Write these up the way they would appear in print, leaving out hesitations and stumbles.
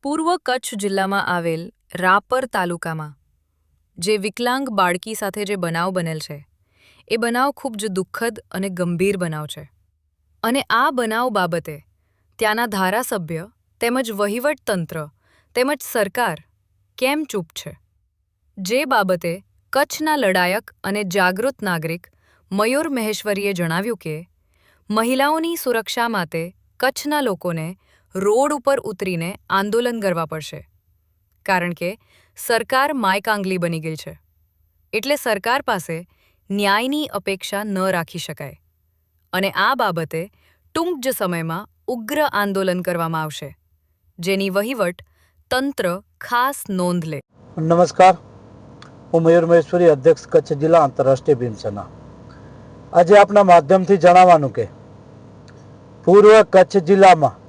પૂર્વ કચ્છ જિલ્લામાં આવેલ રાપર તાલુકામાં જે વિકલાંગ બાળકી સાથે જે બનાવ બનેલ છે એ બનાવ ખૂબ જ દુઃખદ અને ગંભીર બનાવ છે અને આ બનાવ બાબતે ત્યાંના ધારાસભ્ય તેમજ વહીવટતંત્ર તેમજ સરકાર કેમ ચૂપ છે? જે બાબતે કચ્છના લડાયક અને જાગૃત નાગરિક મયુર મહેશ્વરીએ જણાવ્યું કે મહિલાઓની સુરક્ષા માટે કચ્છના લોકોને રોડ ઉપર ઉતરીને આંદોલન કરવા પડશે, કારણ કે સરકાર માયકાંગલી બની ગઈ છે. એટલે સરકાર પાસે ન્યાયની અપેક્ષા ન રાખી શકાય અને આ બાબતે ટૂંક જ સમયમાં ઉગ્ર આંદોલન કરવામાં આવશે, જેની વહીવટ તંત્ર ખાસ નોંધ લે. નમસ્કાર, હું મયુર મહેશ્વરી, અધ્યક્ષ કચ્છ જિલ્લા આંતરરાષ્ટ્રીય ભીમ સેના. આજે આપના માધ્યમથી જણાવવાનું કે પૂર્વ કચ્છ જિલ્લામાં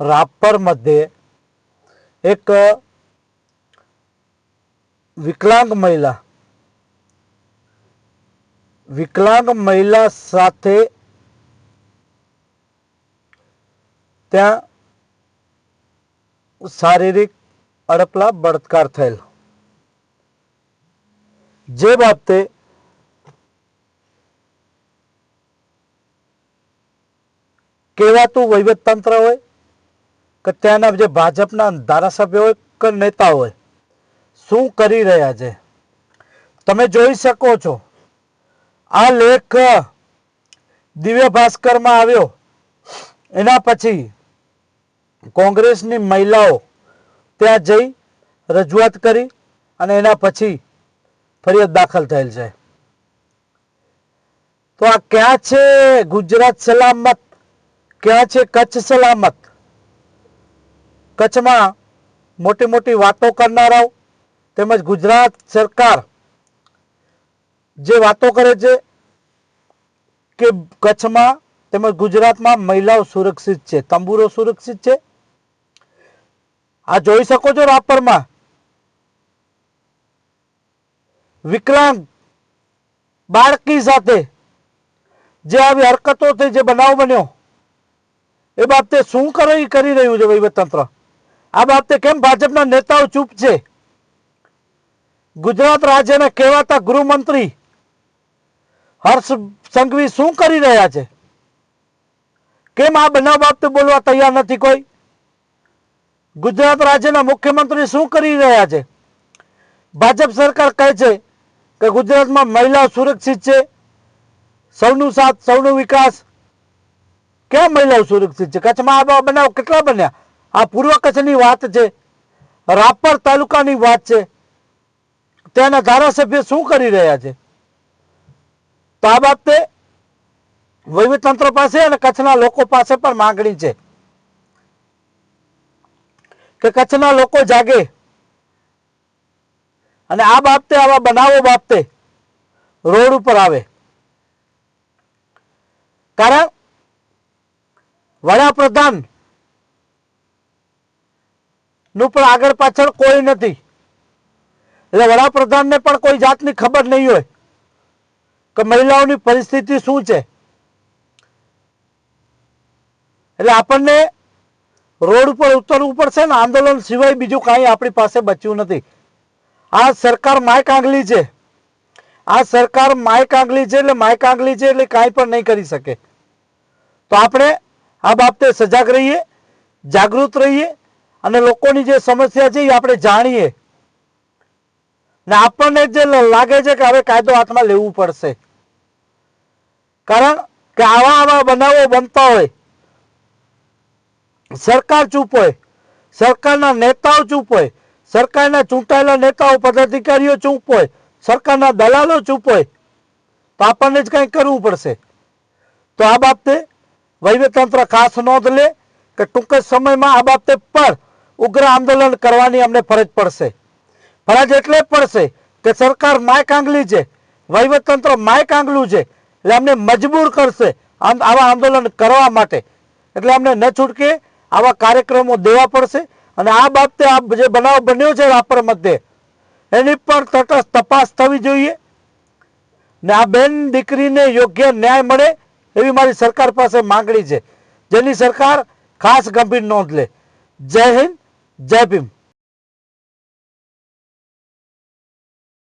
રાપર મધ્યે એક વિકલાંગ મહિલા સાથે ત્યાં શારીરિક અડપલા બળાત્કાર થયેલ, જે બાબતે કહેવાતું વહીવટતંત્ર હોય કે ત્યાંના જે ભાજપના ધારાસભ્ય હોય કે નેતા હોય શું કરી રહ્યા છે તમે જોઈ શકો છો. આ લેખ દિવ્ય ભાસ્કરમાં આવ્યો, એના પછી કોંગ્રેસની મહિલાઓ ત્યાં જઈ રજૂઆત કરી અને એના પછી ફરિયાદ દાખલ થયેલ છે. તો આ ક્યાં છે ગુજરાત સલામત, ક્યાં છે કચ્છ સલામત? કચ્છમાં મોટી મોટી વાતો કરનારાઓ તેમજ ગુજરાત સરકાર જે વાતો કરે છે કે કચ્છમાં તેમજ ગુજરાતમાં મહિલાઓ સુરક્ષિત છે, તંબુરો સુરક્ષિત છે. આ જોઈ શકો છો, રાપરમાં વિકલાંગ બાળકી સાથે જે આવી હરકતો થઈ, જે બનાવ બન્યો, એ બાબતે શું કરી રહ્યું છે વહીવટતંત્ર? આ બાબતે કેમ ભાજપના નેતાઓ ચૂપ છે? ગુજરાત રાજ્યના કહેવાતા ગૃહમંત્રી હર્ષ સંઘવી શું કરી રહ્યા છે? કેમ આ બનાવ બાબતે બોલવા તૈયાર નથી કોઈ? ગુજરાત રાજ્યના મુખ્યમંત્રી શું કરી રહ્યા છે? ભાજપ સરકાર કહે છે કે ગુજરાતમાં મહિલાઓ સુરક્ષિત છે, સૌનું સાથ સૌનો વિકાસ. ક્યાં મહિલાઓ સુરક્ષિત છે? કચ્છમાં આ બનાવ કેટલા બન્યા? આ પૂર્વ કચ્છની વાત છે, રાપર તાલુકાની વાત છે. ત્યાંના ધારાસભ્ય શું કરી રહ્યા છે? તો આ બાબતે વહીવટતંત્ર પાસે અને કચ્છના લોકો પાસે પણ માંગણી છે કે કચ્છના લોકો જાગે અને આ બાબતે, આવા બનાવો બાબતે રોડ ઉપર આવે. કારણ વડાપ્રધાન નું પણ આગળ પાછળ કોઈ નથી, એટલે વડાપ્રધાનને પણ કોઈ જાતની ખબર નહીં હોય કે મહિલાઓની પરિસ્થિતિ શું છે. એટલે આપણને રોડ ઉપર ઉતરવું પડશે ને, આંદોલન સિવાય બીજું કાંઈ આપણી પાસે બચ્યું નથી. આ સરકાર માયકાંગલી છે, આ સરકાર માયકાંગલી છે, એટલે માયકાંગલી છે એટલે કાંઈ પણ નહીં કરી શકે. તો આપણે આ બાબતે સજાગ રહીએ, જાગૃત રહીએ અને લોકોની જે સમસ્યા છે એ આપણે જાણીએ. ને આપણને જે લાગે છે કે હવે કાયદો હાથમાં લેવું પડશે, કારણ કે આવા બનાવો બનતા હોય, સરકાર ચૂપ હોય, સરકારના નેતાઓ ચૂપ હોય, સરકારના ચૂંટાયેલા નેતાઓ પદાધિકારીઓ ચૂપ હોય, સરકારના દલાલો ચૂપ હોય, તો આપણને જ કંઈક કરવું પડશે. તો આ બાબતે વહીવટતંત્ર ખાસ નોંધ લે કે ટૂંક જ સમયમાં આ બાબતે પર ઉગ્ર આંદોલન કરવાની અમને ફરજ પડશે. ફરજ એટલે જ પડશે કે સરકાર માયકાંગલી છે, વહીવટતંત્ર માયકાંગલું છે, એટલે અમને મજબૂર કરશે આવા આંદોલન કરવા માટે. એટલે અમને ન છૂટકે આવા કાર્યક્રમો દેવા પડશે. અને આ બાબતે આ જે બનાવ બન્યો છે રાપર મધ્યે, એની પણ તટસ્થ તપાસ થવી જોઈએ ને આ બેન દીકરીને યોગ્ય ન્યાય મળે એવી મારી સરકાર પાસે માંગણી છે, જેની સરકાર ખાસ ગંભીર નોંધ લે. જય હિન્દ, જય ભીમ.